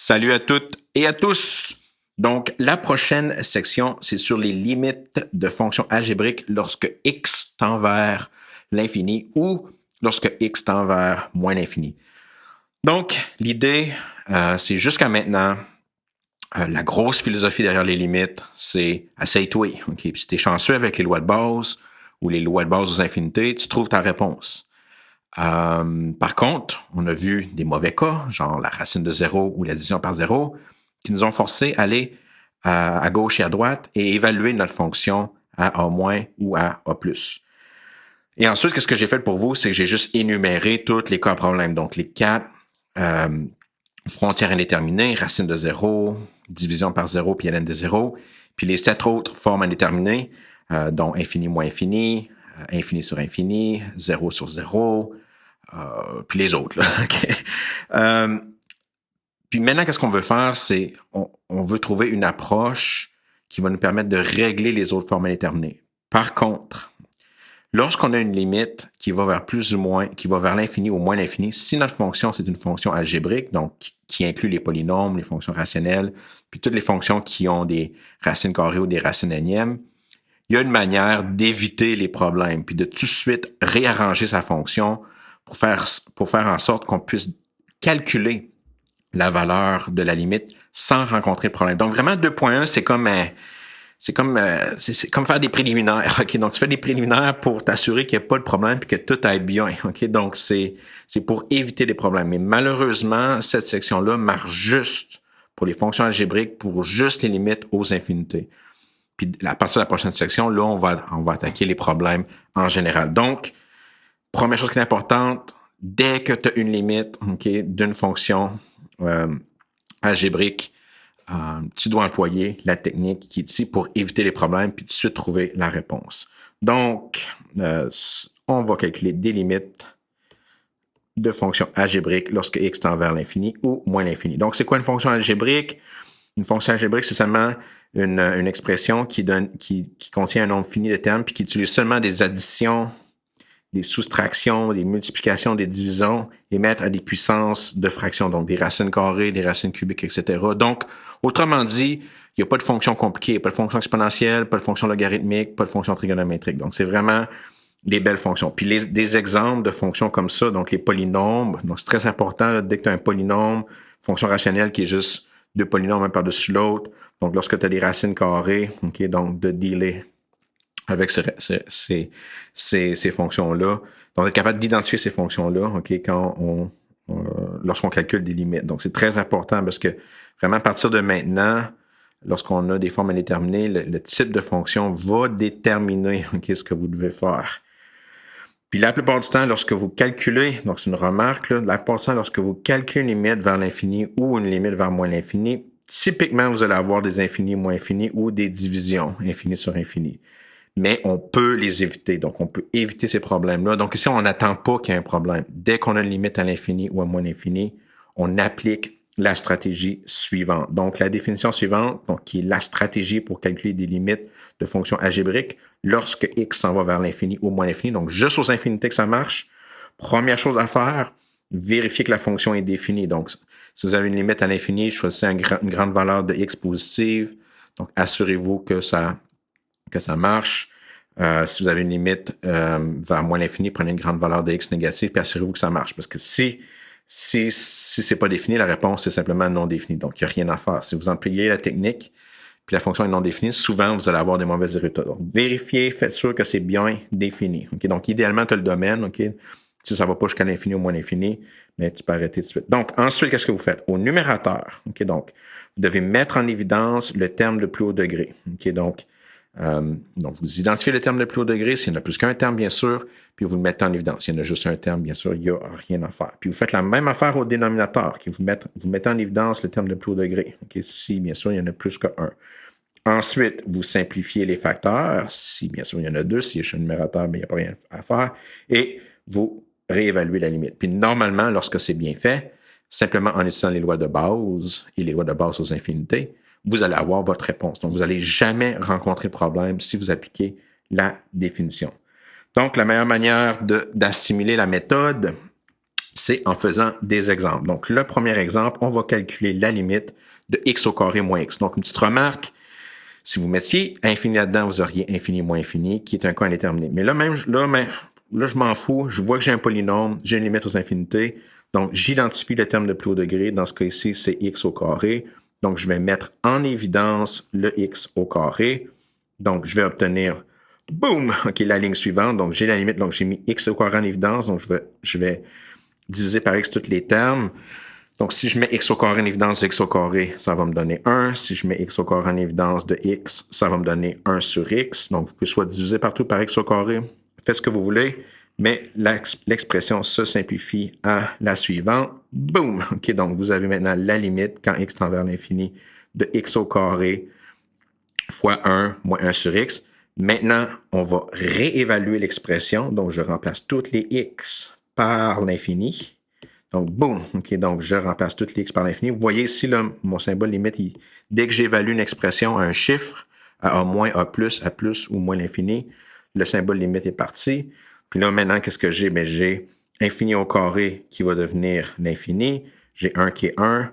Salut à toutes et à tous. Donc, la prochaine section, c'est sur les limites de fonctions algébriques lorsque x tend vers l'infini ou lorsque x tend vers moins l'infini. Donc, l'idée, c'est jusqu'à maintenant, la grosse philosophie derrière les limites, c'est essaye-toi. Okay? Puis si tu es chanceux avec les lois de base ou les lois de base aux infinités, tu trouves ta réponse. Par contre, on a vu des mauvais cas, genre la racine de zéro ou la division par zéro, qui nous ont forcé à aller à gauche et à droite et évaluer notre fonction à A- ou à A+. Et ensuite, qu'est-ce que j'ai fait pour vous? C'est que j'ai juste énuméré tous les cas à problème. Donc, les quatre frontières indéterminées, racine de zéro, division par zéro, puis ln de zéro, puis les 7 autres formes indéterminées, dont infini moins infini, infini sur infini, zéro sur zéro, puis les autres. Là. Okay. Puis maintenant, qu'est-ce qu'on veut faire? C'est on veut trouver une approche qui va nous permettre de régler les autres formes indéterminées. Par contre, lorsqu'on a une limite qui va vers plus ou moins, qui va vers l'infini ou moins l'infini, si notre fonction, c'est une fonction algébrique, donc qui inclut les polynômes, les fonctions rationnelles, puis toutes les fonctions qui ont des racines carrées ou des racines énièmes, il y a une manière d'éviter les problèmes, puis de tout de suite réarranger sa fonction pour faire en sorte qu'on puisse calculer la valeur de la limite sans rencontrer de problème. Donc vraiment 2.1, c'est comme faire des préliminaires. Ok, donc tu fais des préliminaires pour t'assurer qu'il n'y a pas de problème et que tout aille bien. Ok, donc c'est pour éviter des problèmes. Mais malheureusement, cette section-là marche juste pour les fonctions algébriques, pour juste les limites aux infinités. Puis à partir de la prochaine section, là, on va attaquer les problèmes en général. Donc, première chose qui est importante, dès que tu as une limite d'une fonction algébrique, tu dois employer la technique qui est ici pour éviter les problèmes puis tout de suite trouver la réponse. Donc, on va calculer des limites de fonctions algébriques lorsque x tend vers l'infini ou moins l'infini. Donc, c'est quoi une fonction algébrique? Une fonction algébrique, c'est seulement une expression qui contient un nombre fini de termes puis qui utilise seulement des additions, des soustractions, des multiplications, des divisions et mettre à des puissances de fractions, donc des racines carrées, des racines cubiques, etc. Donc, autrement dit, il n'y a pas de fonction compliquée, pas de fonction exponentielle, pas de fonction logarithmique, pas de fonction trigonométrique. Donc, c'est vraiment des belles fonctions. Puis des exemples de fonctions comme ça, donc les polynômes, donc c'est très important, là, dès que tu as un polynôme, fonction rationnelle qui est juste deux polynômes un par-dessus l'autre, donc lorsque tu as des racines carrées, okay, donc de dealer avec ces fonctions-là. Donc, être capable d'identifier ces fonctions-là, okay, lorsqu'on calcule des limites. Donc, c'est très important parce que vraiment, à partir de maintenant, lorsqu'on a des formes indéterminées, le type de fonction va déterminer okay, ce que vous devez faire. Puis la plupart du temps, lorsque vous calculez, donc c'est une remarque, là, la plupart du temps, lorsque vous calculez une limite vers l'infini ou une limite vers moins l'infini, typiquement, vous allez avoir des infinis moins infinis ou des divisions infinies sur infini. Mais on peut les éviter. Donc, on peut éviter ces problèmes-là. Donc, ici, on n'attend pas qu'il y ait un problème. Dès qu'on a une limite à l'infini ou à moins l'infini, on applique la stratégie suivante. Donc, la définition suivante, donc, qui est la stratégie pour calculer des limites de fonctions algébriques lorsque x s'en va vers l'infini ou moins l'infini. Donc, juste aux infinités que ça marche. Première chose à faire, vérifier que la fonction est définie. Donc, si vous avez une limite à l'infini, choisissez une grande valeur de x positive. Donc, assurez-vous que ça marche. Si vous avez une limite vers moins l'infini, prenez une grande valeur de x négative puis assurez-vous que ça marche. Parce que si c'est pas défini, la réponse c'est simplement non définie. Donc, il n'y a rien à faire. Si vous employez la technique puis la fonction est non définie, souvent vous allez avoir des mauvais résultats. Donc, vérifiez, faites sûr que c'est bien défini. Okay? Donc, idéalement, tu as le domaine. Okay? Si ça ne va pas jusqu'à l'infini ou moins l'infini, mais tu peux arrêter tout de suite. Donc, ensuite, qu'est-ce que vous faites? Au numérateur, okay? Donc, vous devez mettre en évidence le terme de plus haut degré. Okay? Donc, vous identifiez le terme de plus haut degré. S'il n'y en a plus qu'un terme, bien sûr, puis vous le mettez en évidence. S'il y en a juste un terme, bien sûr, il n'y a rien à faire. Puis vous faites la même affaire au dénominateur, qui vous mettez en évidence le terme de plus haut degré. Okay? Si, bien sûr, il y en a plus qu'un. Ensuite, vous simplifiez les facteurs. Si, bien sûr, il y en a deux. Si je suis un numérateur, mais il n'y a pas rien à faire. Et vous réévaluez la limite. Puis normalement, lorsque c'est bien fait, simplement en utilisant les lois de base et les lois de base aux infinités, vous allez avoir votre réponse. Donc, vous n'allez jamais rencontrer de problème si vous appliquez la définition. Donc, la meilleure manière d'assimiler la méthode, c'est en faisant des exemples. Donc, le premier exemple, on va calculer la limite de x au carré moins x. Donc, une petite remarque, si vous mettiez infini là-dedans, vous auriez infini moins infini, qui est un cas indéterminé. Mais là, je m'en fous. Je vois que j'ai un polynôme, j'ai une limite aux infinités. Donc, j'identifie le terme de plus haut degré. Dans ce cas ici, c'est x au carré. Donc, je vais mettre en évidence le x au carré. Donc, je vais obtenir, boum, OK, la ligne suivante. Donc, j'ai la limite. Donc, j'ai mis x au carré en évidence. Donc, je vais diviser par x tous les termes. Donc, si je mets x au carré en évidence de x au carré, ça va me donner 1. Si je mets x au carré en évidence de x, ça va me donner 1 sur x. Donc, vous pouvez soit diviser partout par x au carré, faites ce que vous voulez, mais l'expression se simplifie à la suivante. Boum! OK, donc vous avez maintenant la limite quand x tend vers l'infini de x au carré fois 1 moins 1 sur x. Maintenant, on va réévaluer l'expression. Donc, je remplace toutes les x par l'infini. Donc, boum, OK, donc je remplace toutes les x par l'infini. Vous voyez ici, là, mon symbole limite, dès que j'évalue une expression à un chiffre, à moins, à plus ou moins l'infini, le symbole limite est parti. Puis là, maintenant, qu'est-ce que j'ai? Bien, j'ai infini au carré qui va devenir l'infini. J'ai 1 qui est 1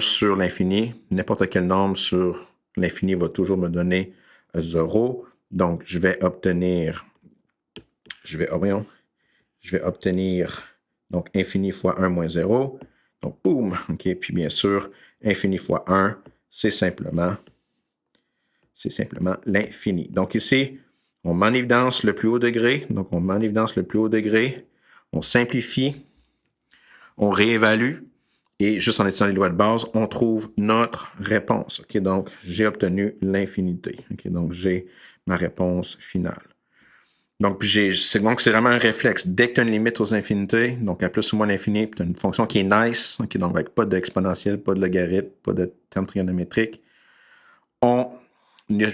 sur l'infini. N'importe quel nombre sur l'infini va toujours me donner 0. Donc, je vais obtenir donc, infini fois 1 moins 0. Donc, boum. OK. Puis, bien sûr, infini fois 1, c'est simplement l'infini. Donc, ici, on met en évidence le plus haut degré. Donc, on met en évidence le plus haut degré. On simplifie. On réévalue. Et juste en utilisant les lois de base, on trouve notre réponse. OK. Donc, j'ai obtenu l'infinité. OK. Donc, j'ai ma réponse finale. Donc, c'est vraiment un réflexe. Dès que tu as une limite aux infinités, donc à plus ou moins l'infini, puis tu as une fonction qui est nice, okay, donc avec pas d'exponentielle, pas de logarithme, pas de terme trigonométrique, on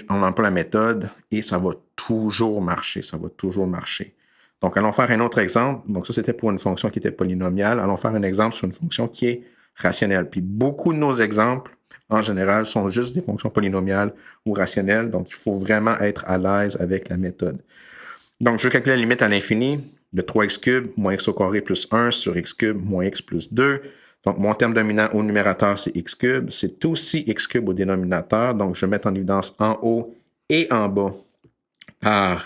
emploie la méthode et ça va toujours marcher. Ça va toujours marcher. Donc, allons faire un autre exemple. Donc, ça, c'était pour une fonction qui était polynomiale. Allons faire un exemple sur une fonction qui est rationnelle. Puis, beaucoup de nos exemples, en général, sont juste des fonctions polynomiales ou rationnelles. Donc, il faut vraiment être à l'aise avec la méthode. Donc, je veux calculer la limite à l'infini de 3x cube moins x au carré plus 1 sur x cube moins x plus 2. Donc, mon terme dominant au numérateur, c'est x cube. C'est aussi x cube au dénominateur. Donc, je vais mettre en évidence en haut et en bas par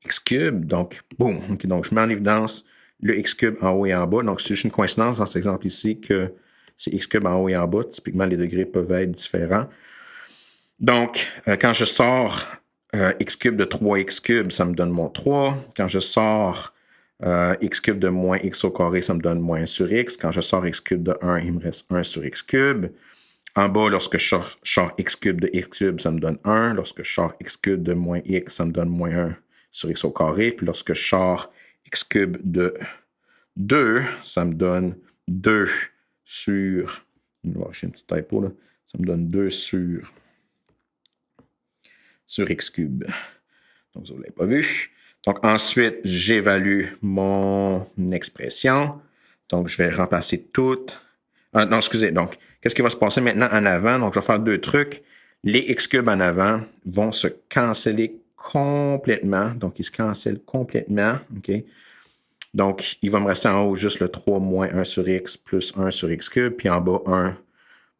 x cube. Donc, boum. Okay, donc, je mets en évidence le x cube en haut et en bas. Donc, c'est juste une coïncidence dans cet exemple ici que c'est x cube en haut et en bas. Typiquement, les degrés peuvent être différents. Donc, quand je sors x cube de 3x cube, ça me donne mon 3. Quand je sors x cube de moins x au carré, ça me donne moins 1 sur x. Quand je sors x cube de 1, il me reste 1 sur x cube. En bas, lorsque je sors x cube de x cube, ça me donne 1. Lorsque je sors x cube de moins x, ça me donne moins 1 sur x au carré. Puis lorsque je sors x cube de 2, ça me donne 2 sur... J'ai une petite typo là. Ça me donne 2 sur x cube. Donc, vous ne l'avez pas vu. Donc, ensuite, j'évalue mon expression. Donc, je vais remplacer toutes. Non, excusez. Donc, qu'est-ce qui va se passer maintenant en avant? Donc, je vais faire deux trucs. Les x cubes en avant vont se canceller complètement. Donc, ils se cancellent complètement. OK? Donc, il va me rester en haut juste le 3 moins 1 sur x plus 1 sur x cube. Puis en bas, 1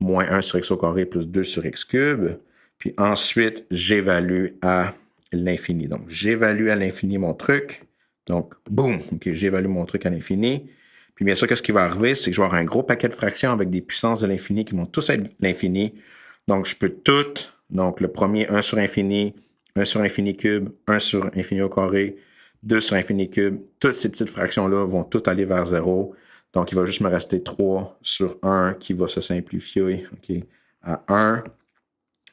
moins 1 sur x au carré plus 2 sur x cube. Puis ensuite, j'évalue à l'infini. Donc, j'évalue à l'infini mon truc. Donc, boum, OK, j'évalue mon truc à l'infini. Puis bien sûr, qu'est-ce qui va arriver? C'est que je vais avoir un gros paquet de fractions avec des puissances de l'infini qui vont tous être l'infini. Donc, je peux toutes. Donc, le premier, 1 sur infini cube, 1 sur infini au carré, 2 sur infini cube. Toutes ces petites fractions-là vont toutes aller vers 0. Donc, il va juste me rester 3 sur 1 qui va se simplifier à 1.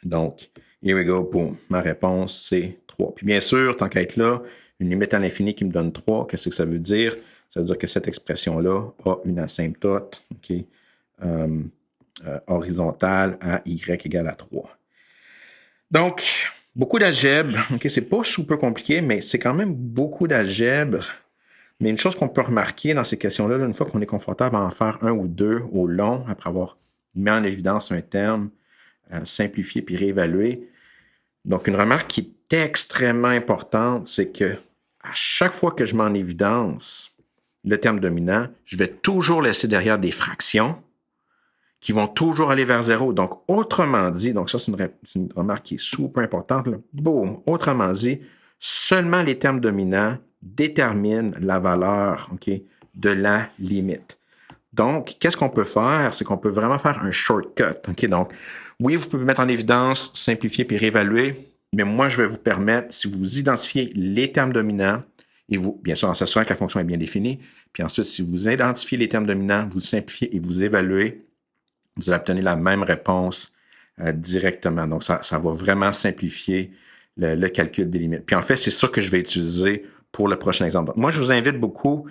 Donc, here we go, boom. Ma réponse, c'est 3. Puis bien sûr, tant qu'à être là, une limite à l'infini qui me donne 3, qu'est-ce que ça veut dire? Ça veut dire que cette expression-là a une asymptote horizontale à y égale à 3. Donc, beaucoup d'algèbre. C'est pas super compliqué, mais c'est quand même beaucoup d'algèbre. Mais une chose qu'on peut remarquer dans ces questions-là, une fois qu'on est confortable à en faire un ou deux au long, après avoir mis en évidence un terme, simplifié puis réévalué. Donc, une remarque qui est extrêmement importante, c'est que à chaque fois que je mets en évidence le terme dominant, je vais toujours laisser derrière des fractions qui vont toujours aller vers 0. Donc, autrement dit, donc ça, c'est une remarque qui est super importante. Là. Boum! Autrement dit, seulement les termes dominants déterminent la valeur de la limite. Donc, qu'est-ce qu'on peut faire? C'est qu'on peut vraiment faire un shortcut. Donc, oui, vous pouvez mettre en évidence, simplifier puis réévaluer, mais moi, je vais vous permettre, si vous identifiez les termes dominants, et vous, bien sûr, en s'assurant que la fonction est bien définie, puis ensuite, si vous identifiez les termes dominants, vous simplifiez et vous évaluez, vous allez obtenir la même réponse directement. Donc, ça va vraiment simplifier le calcul des limites. Puis en fait, c'est ça que je vais utiliser pour le prochain exemple. Donc, moi, je vous invite beaucoup,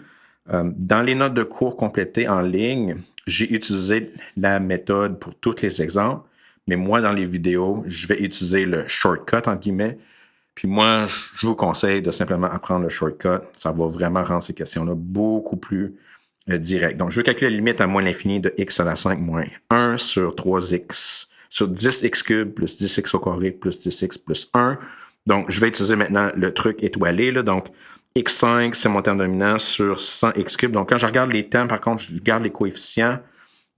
dans les notes de cours complétées en ligne, j'ai utilisé la méthode pour tous les exemples, mais moi, dans les vidéos, je vais utiliser le shortcut, entre guillemets. Puis moi, je vous conseille de simplement apprendre le shortcut. Ça va vraiment rendre ces questions-là beaucoup plus direct. Donc, je veux calculer la limite à moins l'infini de x à la 5 moins 1 sur 3x, sur 10x cube plus 10x au carré plus 10x plus 1. Donc, je vais utiliser maintenant le truc étoilé. Là. Donc, x5, c'est mon terme dominant sur 100x cube. Donc, quand je regarde les termes, par contre, je garde les coefficients.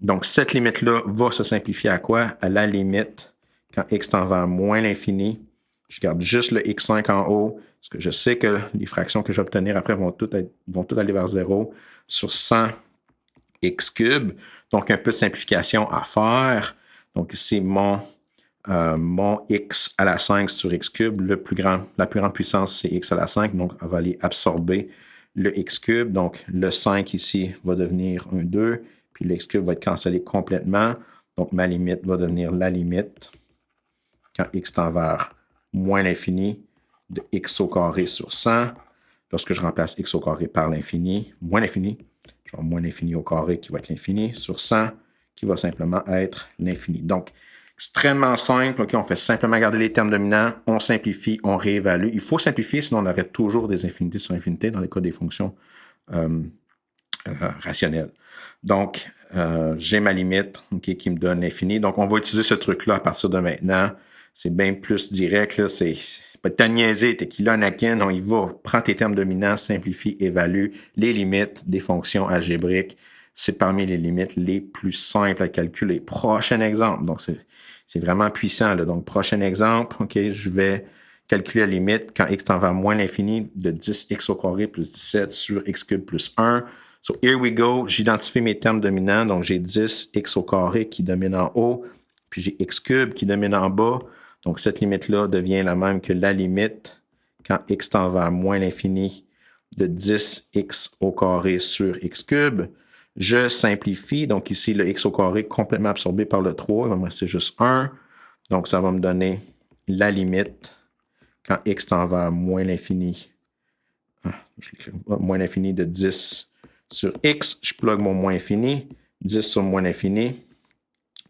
Donc, cette limite-là va se simplifier à quoi? À la limite, quand x tend vers moins l'infini, je garde juste le x5 en haut, parce que je sais que les fractions que je vais obtenir après vont toutes aller vers 0 sur 100 x cube. Donc, un peu de simplification à faire. Donc, ici, mon x à la 5 sur x cube, la plus grande puissance, c'est x à la 5. Donc, on va aller absorber le x cube. Donc, le 5 ici va devenir un 2. Puis, le x cube va être cancellé complètement. Donc, ma limite va devenir la limite quand x tend vers moins l'infini de x au carré sur 100. Lorsque je remplace x au carré par l'infini, moins l'infini, je vais avoir moins l'infini au carré qui va être l'infini sur 100 qui va simplement être l'infini. Donc, extrêmement simple. On fait simplement garder les termes dominants, on simplifie, on réévalue. Il faut simplifier, sinon on aurait toujours des infinités sur infinités dans les cas des fonctions rationnelles. Donc, j'ai ma limite qui me donne l'infini. Donc, on va utiliser ce truc-là à partir de maintenant. C'est bien plus direct. Là. C'est pas de niaiser, t'es qui là, Anakin, on y va. Prends tes termes dominants, simplifie, évalue les limites des fonctions algébriques. C'est parmi les limites les plus simples à calculer. Prochain exemple. Donc, c'est vraiment puissant. Là. Donc, prochain exemple, je vais calculer la limite quand x tend vers moins l'infini de 10x au carré plus 17 sur x cube plus 1. So, here we go. J'identifie mes termes dominants. Donc, j'ai 10x au carré qui domine en haut, puis j'ai x cube qui domine en bas. Donc, cette limite-là devient la même que la limite quand x tend vers moins l'infini de 10x au carré sur x cube. Je simplifie. Donc, ici, le x au carré complètement absorbé par le 3. Il va me rester juste 1. Donc, ça va me donner la limite quand x tend vers moins l'infini. Moins l'infini de 10 sur x. Je plug mon moins infini. 10 sur moins l'infini.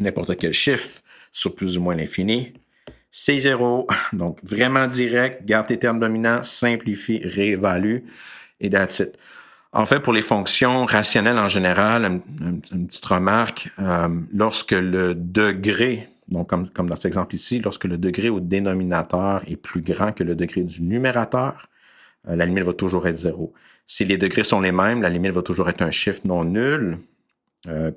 N'importe quel chiffre sur plus ou moins l'infini. C'est 0. Donc, vraiment direct. Garde tes termes dominants. Simplifie, réévalue. Et that's it. En fait, pour les fonctions rationnelles en général, une petite remarque, lorsque le degré, donc comme dans cet exemple ici, lorsque le degré au dénominateur est plus grand que le degré du numérateur, la limite va toujours être 0. Si les degrés sont les mêmes, la limite va toujours être un chiffre non nul,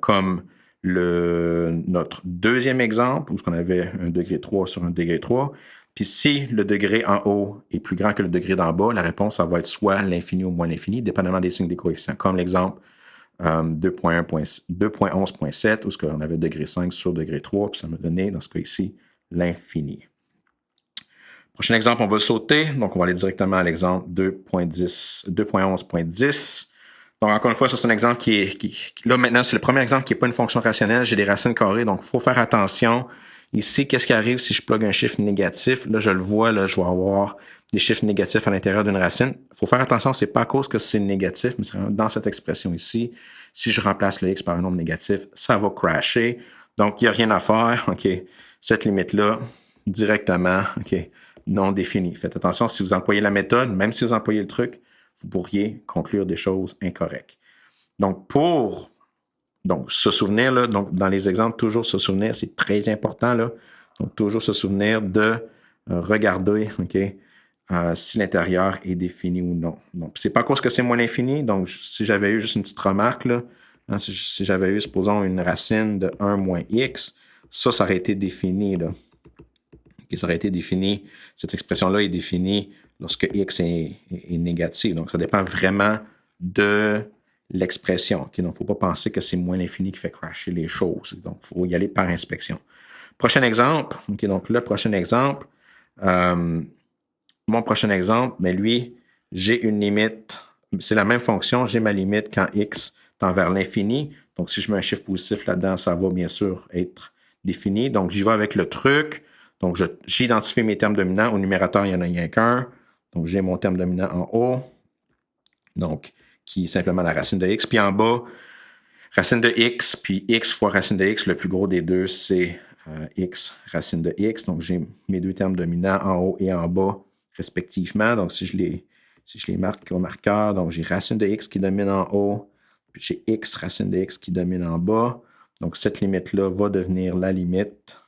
comme notre deuxième exemple, où on avait un degré 3 sur un degré 3. Puis si le degré en haut est plus grand que le degré d'en bas, la réponse, ça va être soit l'infini ou moins l'infini, dépendamment des signes des coefficients. Comme l'exemple 2.11.7, où on avait degré 5 sur degré 3, puis ça m'a donné, dans ce cas ici, l'infini. Prochain exemple, on va le sauter. Donc, on va aller directement à l'exemple 2.11.10. Donc, encore une fois, ça, c'est un exemple là, maintenant, c'est le premier exemple qui n'est pas une fonction rationnelle. J'ai des racines carrées, donc il faut faire attention. Ici, qu'est-ce qui arrive si je plug un chiffre négatif? Là, je le vois, là, je vais avoir des chiffres négatifs à l'intérieur d'une racine. Il faut faire attention, c'est pas à cause que c'est négatif, mais c'est dans cette expression ici. Si je remplace le x par un nombre négatif, ça va crasher. Donc, il n'y a rien à faire. OK. Cette limite-là, directement, OK, non définie. Faites attention, si vous employez la méthode, même si vous employez le truc, vous pourriez conclure des choses incorrectes. Donc, se souvenir, là, donc dans les exemples, toujours se souvenir, c'est très important, là. Donc, toujours se souvenir de regarder, OK, si l'intérieur est défini ou non. Donc, c'est pas à cause que c'est moins l'infini. Donc, si j'avais eu juste une petite remarque, là, hein, si j'avais eu, supposons, une racine de 1 moins x, ça aurait été défini, là. Okay, ça aurait été défini, cette expression-là est définie lorsque x est négatif. Donc, ça dépend vraiment de l'expression. Okay? Donc, il ne faut pas penser que c'est moins l'infini qui fait crasher les choses. Donc, il faut y aller par inspection. Prochain exemple. Okay, donc, le prochain exemple. Mon prochain exemple, mais lui, j'ai une limite. C'est la même fonction. J'ai ma limite quand x tend vers l'infini. Donc, si je mets un chiffre positif là-dedans, ça va bien sûr être défini. Donc, j'y vais avec le truc. Donc, j'identifie mes termes dominants. Au numérateur, il n'y en a rien qu'un. Donc, j'ai mon terme dominant en haut. Donc, qui est simplement la racine de x. Puis en bas, racine de x, puis x fois racine de x. Le plus gros des deux, c'est x racine de x. Donc, j'ai mes deux termes dominants en haut et en bas, respectivement. Donc, si je les marque au marqueur, donc j'ai racine de x qui domine en haut, puis j'ai x racine de x qui domine en bas. Donc, cette limite-là va devenir la limite.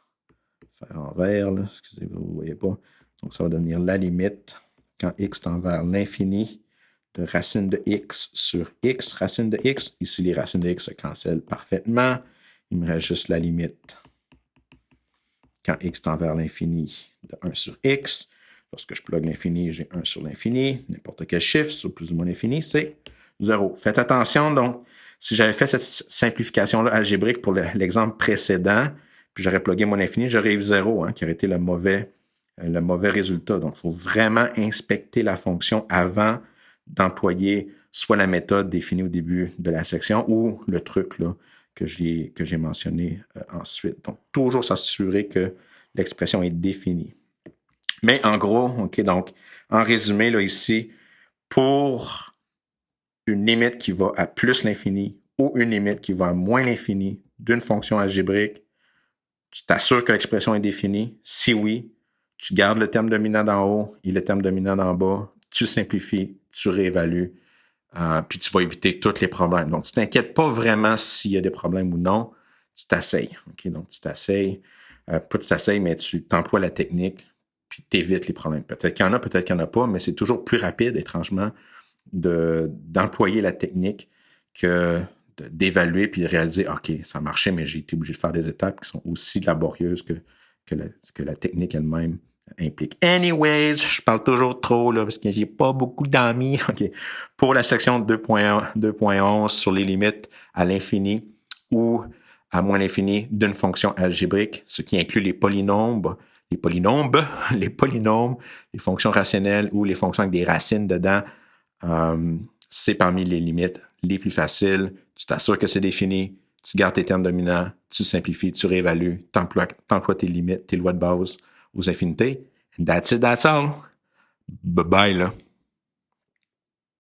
Faire en vert, là, excusez-moi, vous ne voyez pas. Donc, ça va devenir la limite quand x tend vers l'infini de racine de x sur x racine de x. Ici, les racines de x se cancellent parfaitement. Il me reste juste la limite quand x tend vers l'infini de 1 sur x. Lorsque je plug l'infini, j'ai 1 sur l'infini. N'importe quel chiffre sur plus ou moins l'infini, c'est 0. Faites attention, donc, si j'avais fait cette simplification-là algébrique pour l'exemple précédent, puis j'aurais plugué mon infini, j'aurais eu 0, hein, qui aurait été le mauvais résultat. Donc, il faut vraiment inspecter la fonction avant d'employer soit la méthode définie au début de la section ou le truc là, que j'ai mentionné ensuite. Donc, toujours s'assurer que l'expression est définie. Mais en gros, OK, donc, en résumé, là, ici, pour une limite qui va à plus l'infini ou une limite qui va à moins l'infini d'une fonction algébrique, tu t'assures que l'expression est définie. Si oui, tu gardes le terme dominant d'en haut et le terme dominant d'en bas, tu simplifies, tu réévalues, puis tu vas éviter tous les problèmes. Donc, tu ne t'inquiètes pas vraiment s'il y a des problèmes ou non, tu t'essayes. Okay? Donc, tu t'essayes, pas tu t'essayes, mais tu t'emploies la technique, puis tu évites les problèmes. Peut-être qu'il y en a, peut-être qu'il n'y en a pas, mais c'est toujours plus rapide, étrangement, d'employer la technique que d'évaluer puis de réaliser, OK, ça marchait, mais j'ai été obligé de faire des étapes qui sont aussi laborieuses que la technique elle-même implique. Anyways, je parle toujours trop là, parce que j'ai pas beaucoup d'amis. Okay. Pour la section 2.11 sur les limites à l'infini ou à moins l'infini d'une fonction algébrique, ce qui inclut les polynômes, les fonctions rationnelles ou les fonctions avec des racines dedans, c'est parmi les limites les plus faciles. Tu t'assures que c'est défini, tu gardes tes termes dominants, tu simplifies, tu réévalues, t'emploies tes limites, tes lois de base aux infinités. And that's it, that's all. Bye-bye, là.